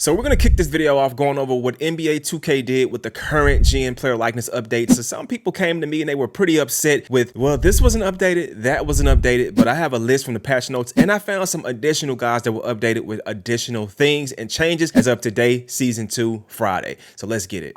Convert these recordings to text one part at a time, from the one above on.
So we're going to kick this video off going over what NBA 2K did with the current GM player likeness updates. So some people came to me and they were pretty upset with, well, this wasn't updated, that wasn't updated, but I have a list from the patch notes and I found some additional guys that were updated with additional things and changes as of today, Season 2, Friday. So let's get it.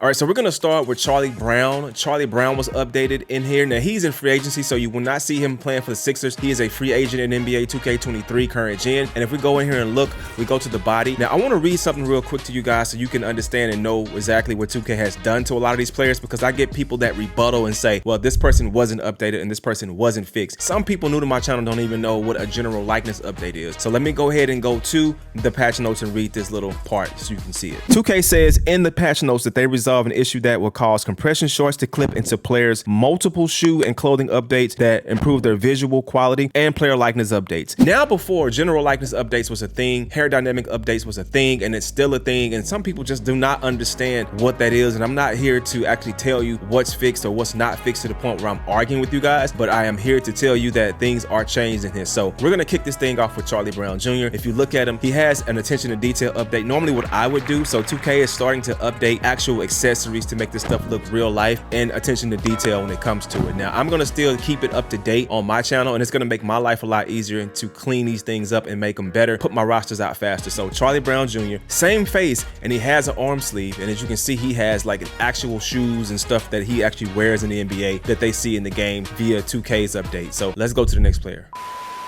All right, so we're going to start with Charlie Brown. Charlie Brown was updated in here. Now, he's in free agency, so you will not see him playing for the Sixers. He is a free agent in NBA 2K23 current gen. And if we go in here and look, we go to the body. Now, I want to read something real quick to you guys so you can understand and know exactly what 2K has done to a lot of these players, because I get people that rebuttal and say, well, this person wasn't updated and this person wasn't fixed. Some people new to my channel don't even know what a general likeness update is. So let me go ahead and go to the patch notes and read this little part so you can see it. 2K says in the patch notes that they resolve an issue that will cause compression shorts to clip into players, multiple shoe and clothing updates that improve their visual quality, and player likeness updates. Now, before, general likeness updates was a thing, hair dynamic updates was a thing, and it's still a thing, and some people just do not understand what that is, and I'm not here to actually tell you what's fixed or what's not fixed to the point where I'm arguing with you guys, but I am here to tell you that things are changed in here. So we're gonna kick this thing off with Charlie Brown Jr. If you look at him, he has an attention to detail update, normally what I would do. So 2K is starting to update actual accessories to make this stuff look real life and attention to detail when it comes to it. Now, I'm gonna still keep it up to date on my channel, and it's gonna make my life a lot easier to clean these things up and make them better, put my rosters out faster. So Charlie Brown Jr., same face, and he has an arm sleeve, and as you can see, he has like actual shoes and stuff that he actually wears in the NBA that they see in the game via 2K's update. So let's go to the next player.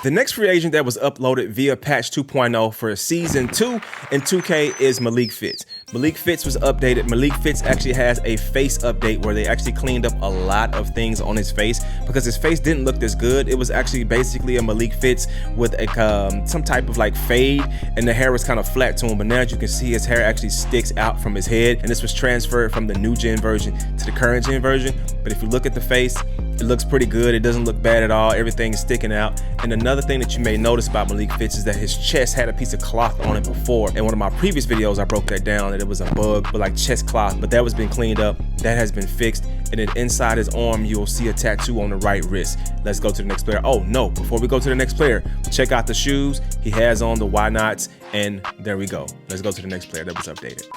The next free agent that was uploaded via patch 2.0 for season 2 in 2K is Malik Fitts. Malik Fitts was updated. Malik Fitts actually has a face update where they actually cleaned up a lot of things on his face because his face didn't look this good. It was actually basically a Malik Fitts with a some type of like fade, and the hair was kind of flat to him, but now as you can see, his hair actually sticks out from his head, and this was transferred from the new gen version to the current gen version. But if you look at the face, it looks pretty good. It doesn't look bad at all. Everything is sticking out. And another thing that you may notice about Malik Fitts is that his chest had a piece of cloth on it before. In one of my previous videos, I broke that down, that it was a bug, but like chest cloth, but that was been cleaned up. That has been fixed. And then inside his arm, you'll see a tattoo on the right wrist. Let's go to the next player. Oh no, before we go to the next player, check out the shoes. He has on the why nots, and there we go. Let's go to the next player that was updated.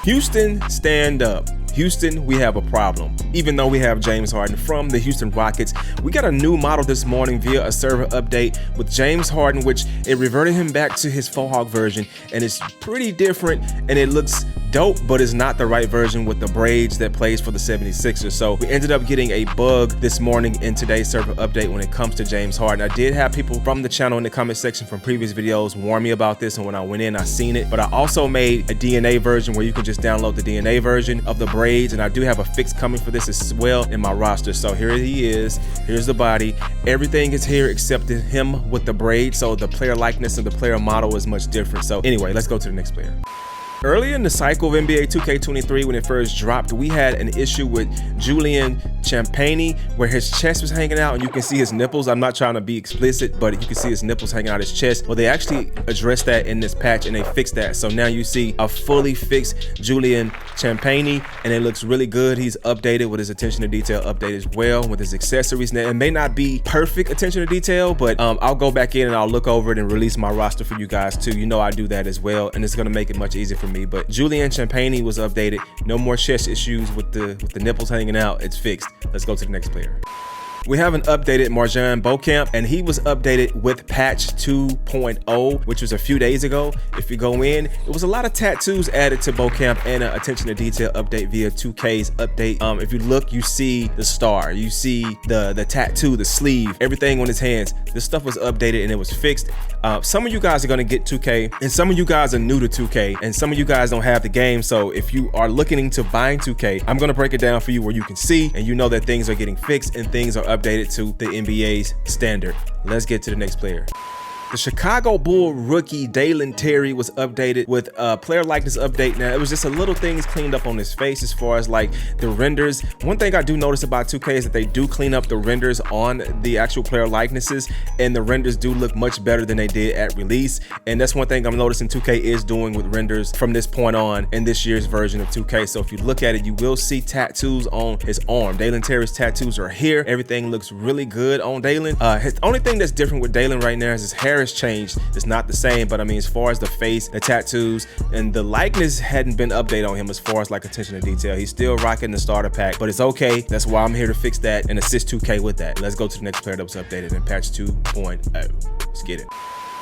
Houston, stand up. Houston, we have a problem. Even though we have James Harden from the Houston Rockets, we got a new model this morning via a server update with James Harden, which it reverted him back to his faux hawk version, and it's pretty different and it looks dope, but it's not the right version with the braids that plays for the 76ers. So we ended up getting a bug this morning in today's server update when it comes to James Harden. I did have people from the channel in the comment section from previous videos warn me about this, and when I went in, I seen it, but I also made a DNA version where you can just download the DNA version of the braids, and I do have a fix coming for this as well in my roster. So here he is, here's the body, everything is here except him with the braid, so the player likeness and the player model is much different. So anyway, let's go to the next player. Earlier in the cycle of NBA 2K23, when it first dropped, we had an issue with Julian Champagnie where his chest was hanging out and you can see his nipples. I'm not trying to be explicit, but you can see his nipples hanging out his chest. Well, they actually addressed that in this patch and they fixed that. So now you see a fully fixed Julian Champagnie, and it looks really good. He's updated with his attention to detail update as well with his accessories. Now, it may not be perfect attention to detail, but I'll go back in and I'll look over it and release my roster for you guys too. You know I do that as well, and it's gonna make it much easier for me. But Julian Champagnie was updated. No more chest issues with the nipples hanging out. It's fixed. Let's go to the next player. We have an updated MarJon Beauchamp, and he was updated with patch 2.0, which was a few days ago. If you go in, it was a lot of tattoos added to Beauchamp and an attention to detail update via 2K's update. If you look, you see the star, you see the tattoo, the sleeve, everything on his hands. This stuff was updated and it was fixed. Some of you guys are gonna get 2K, and some of you guys are new to 2K, and some of you guys don't have the game. So if you are looking into buying 2K, I'm gonna break it down for you where you can see and you know that things are getting fixed and things are updated to the NBA's standard. Let's get to the next player. The Chicago Bull rookie Dalen Terry was updated with a player likeness update. Now, it was just a little things cleaned up on his face as far as like the renders. One thing I do notice about 2K is that they do clean up the renders on the actual player likenesses, and the renders do look much better than they did at release. And that's one thing I'm noticing 2K is doing with renders from this point on in this year's version of 2K. So if you look at it, you will see tattoos on his arm. Dalen Terry's tattoos are here. Everything looks really good on Dalen. His only thing that's different with Dalen right now is his hair hair has changed. It's not the same, but I mean, as far as the face, the tattoos, and the likeness hadn't been updated on him as far as like attention to detail. He's still rocking the starter pack, but it's okay. That's why I'm here to fix that and assist 2K with that. Let's go to the next player that was updated in patch 2.0. Let's get it.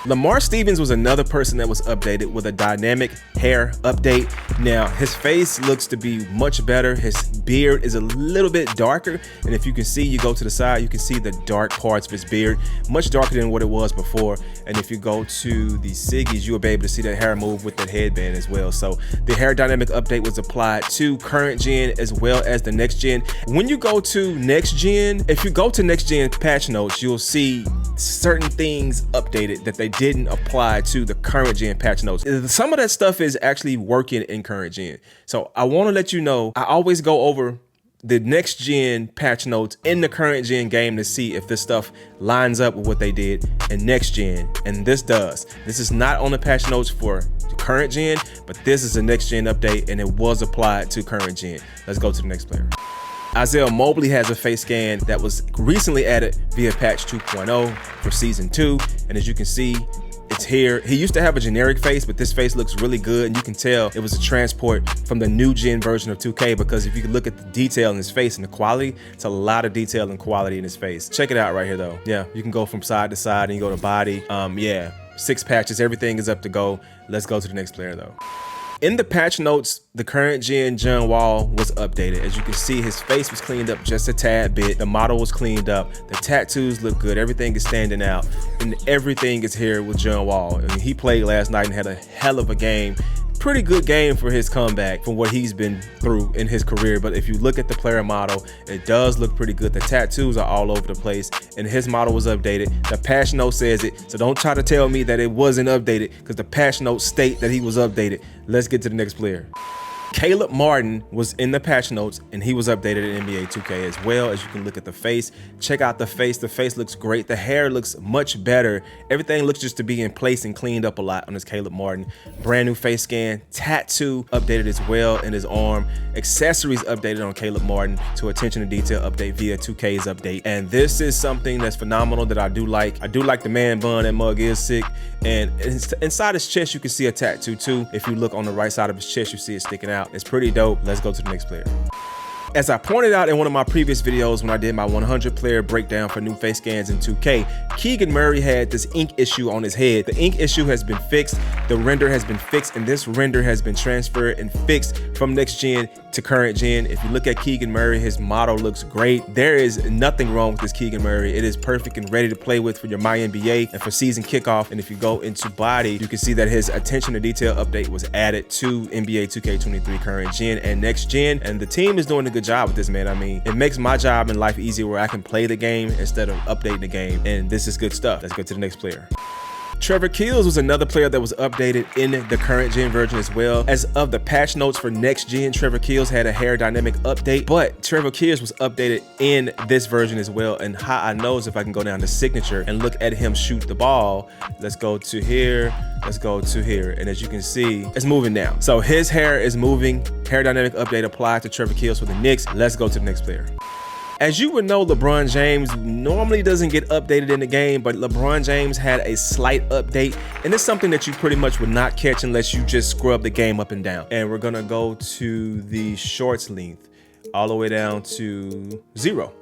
Lamar Stevens was another person that was updated with a dynamic hair update. Now, his face looks to be much better. His beard is a little bit darker. And if you can see, you go to the side, you can see the dark parts of his beard, much darker than what it was before. And if you go to the Siggies, you'll be able to see that hair move with that headband as well. So the hair dynamic update was applied to current gen as well as the next gen. When you go to next gen, if you go to next gen patch notes, you'll see certain things updated that they didn't apply to the current gen patch notes. Some of that stuff is actually working in current gen. So I want to let you know, I always go over the next gen patch notes in the current gen game to see if this stuff lines up with what they did in next gen, and this does. This is not on the patch notes for current gen, but this is a next gen update and it was applied to current gen. Let's go to the next player. Isaiah Mobley has a face scan that was recently added via patch 2.0 for season 2. And as you can see, it's here. He used to have a generic face, but this face looks really good. And you can tell it was a transport from the new gen version of 2K, because if you can look at the detail in his face and the quality, it's a lot of detail and quality in his face. Check it out right here though. Yeah, you can go from side to side and you go to body. Yeah, 6 patches, everything is up to go. Let's go to the next player though. In the patch notes, the current gen John Wall was updated. As you can see, his face was cleaned up just a tad bit. The model was cleaned up. The tattoos look good. Everything is standing out. And everything is here with John Wall. I mean, he played last night and had a hell of a game. Pretty good game for his comeback from what he's been through in his career. But if you look at the player model, it does look pretty good. The tattoos are all over the place and his model was updated. The patch note says it, so don't try to tell me that it wasn't updated, because the patch notes state that he was updated. Let's get to the next player. Caleb Martin was in the patch notes and he was updated in NBA 2K as well. As you can look at the face, check out the face. The face looks great. The hair looks much better. Everything looks just to be in place and cleaned up a lot on this Caleb Martin. Brand new face scan, tattoo updated as well in his arm. Accessories updated on Caleb Martin to attention to detail update via 2K's update. And this is something that's phenomenal that I do like. I do like the man bun. That mug is sick. And inside his chest, you can see a tattoo too. If you look on the right side of his chest, you see it sticking out. It's pretty dope. Let's go to the next player. As I pointed out in one of my previous videos when I did my 100 player breakdown for new face scans in 2K, Keegan Murray had this ink issue on his head. The ink issue has been fixed, the render has been fixed, and this render has been transferred and fixed from next gen to current gen. If you look at Keegan Murray, his model looks great. There is nothing wrong with this Keegan Murray. It is perfect and ready to play with for your My NBA and for season kickoff. And if you go into body, you can see that his attention to detail update was added to NBA 2K23 current gen and next gen, and the team is doing a good job with this, man. I mean, it makes my job in life easier where I can play the game instead of updating the game, and this is good stuff. Let's go to the next player. Trevor Keels was another player that was updated in the current gen version as well. As of the patch notes for next gen, Trevor Keels had a hair dynamic update, but Trevor Keels was updated in this version as well. And how I know is if I can go down to signature and look at him shoot the ball. Let's go to here. Let's go to here. And as you can see, it's moving now. So his hair is moving. Hair dynamic update applied to Trevor Keels for the Knicks. Let's go to the next player. As you would know, LeBron James normally doesn't get updated in the game, but LeBron James had a slight update, and it's something that you pretty much would not catch unless you just scrub the game up and down. And we're gonna go to the shorts length all the way down to 0.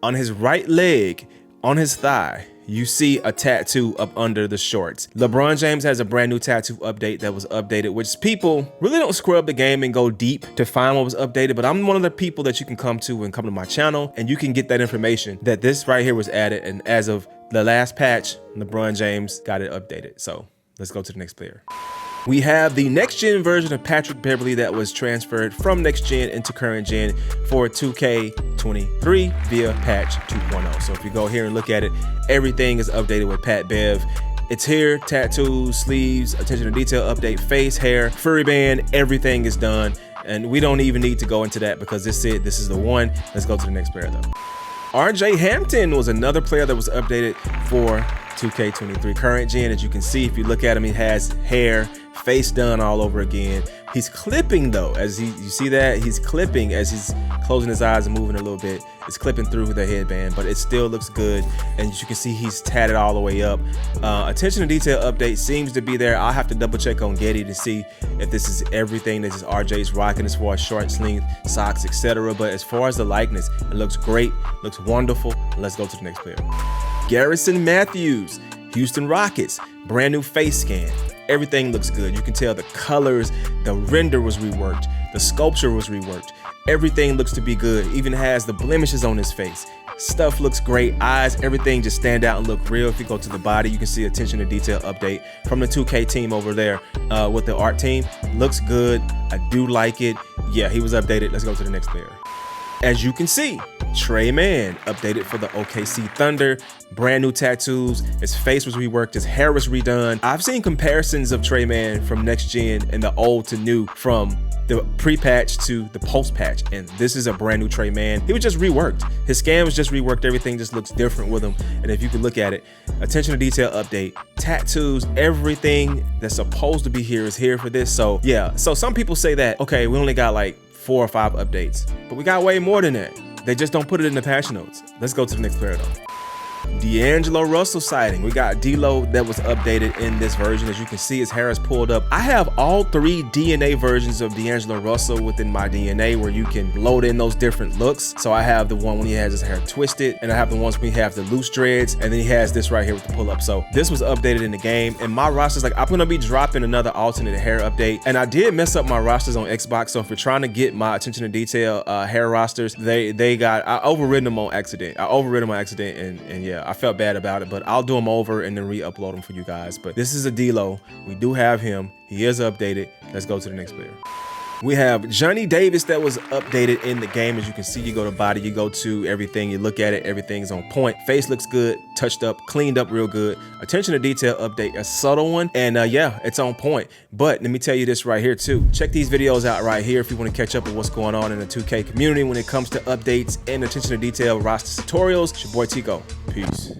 On his right leg, on his thigh, you see a tattoo up under the shorts. LeBron James has a brand new tattoo update that was updated, which people really don't scrub the game and go deep to find what was updated, but I'm one of the people that you can come to and come to my channel and you can get that information that this right here was added, and as of the last patch, LeBron James got it updated. So let's go to the next player. We have the next gen version of Patrick Beverley that was transferred from next gen into current gen for 2K23 via patch 2.0. So if you go here and look at it, everything is updated with Pat Bev. It's here, tattoos, sleeves, attention to detail update, face, hair, furry band, everything is done. And we don't even need to go into that because this is it. This is the one. Let's go to the next player though. RJ Hampton was another player that was updated for 2K23 current gen. As you can see, if you look at him, he has hair, face done all over again. He's clipping though, as you see that he's clipping as he's closing his eyes and moving a little bit. It's clipping through the headband, but it still looks good. And as you can see, he's tatted all the way up. Attention to detail update seems to be there. I'll have to double check on Getty to see if this is everything that this RJ's rocking as far as shorts, length, socks, etc. But as far as the likeness, it looks great, looks wonderful. Let's go to the next player. Garrison Matthews, Houston Rockets, brand new face scan. Everything looks good. You can tell the colors, the render was reworked, the sculpture was reworked. Everything looks to be good. Even has the blemishes on his face. Stuff looks great. Eyes, everything just stand out and look real. If you go to the body, you can see attention to detail update from the 2K team over there with the art team. Looks good. I do like it. Yeah, he was updated. Let's go to the next player. As you can see, Trey Mann updated for the OKC Thunder. Brand new tattoos. His face was reworked. His hair was redone. I've seen comparisons of Trey Mann from next gen and the old to new, from the pre-patch to the post-patch, and this is a brand new Trey Mann. He was just reworked. His scan was just reworked. Everything just looks different with him. And if you can look at it, attention to detail update, tattoos, everything that's supposed to be here is here for this. So yeah, so some people say that, okay, we only got like 4 or 5 updates, but we got way more than that. They just don't put it in the patch notes. Let's go to the next player though. D'Angelo Russell sighting. We got D-Lo that was updated in this version. As you can see, his hair is pulled up. I have all 3 DNA versions of D'Angelo Russell within my DNA, where you can load in those different looks. So I have the one when he has his hair twisted, and I have the ones when he has the loose dreads, and then he has this right here with the pull up. So this was updated in the game, and my roster's like, I'm gonna be dropping another alternate hair update. And I did mess up my rosters on Xbox, so if you're trying to get my attention to detail hair rosters, I overridden them on accident. And yeah, I felt bad about it, but I'll do them over and then re-upload them for you guys. But this is a D-Lo. We do have him. He is updated. Let's go to the next player. We have Johnny Davis that was updated in the game. As you can see, you go to body, you go to everything, you look at it, everything's on point. Face looks good, touched up, cleaned up real good. Attention to detail update, a subtle one, and yeah, it's on point. But let me tell you this right here too. Check these videos out right here if you want to catch up with what's going on in the 2K community when it comes to updates and attention to detail roster tutorials. It's your boy Tico. Peace.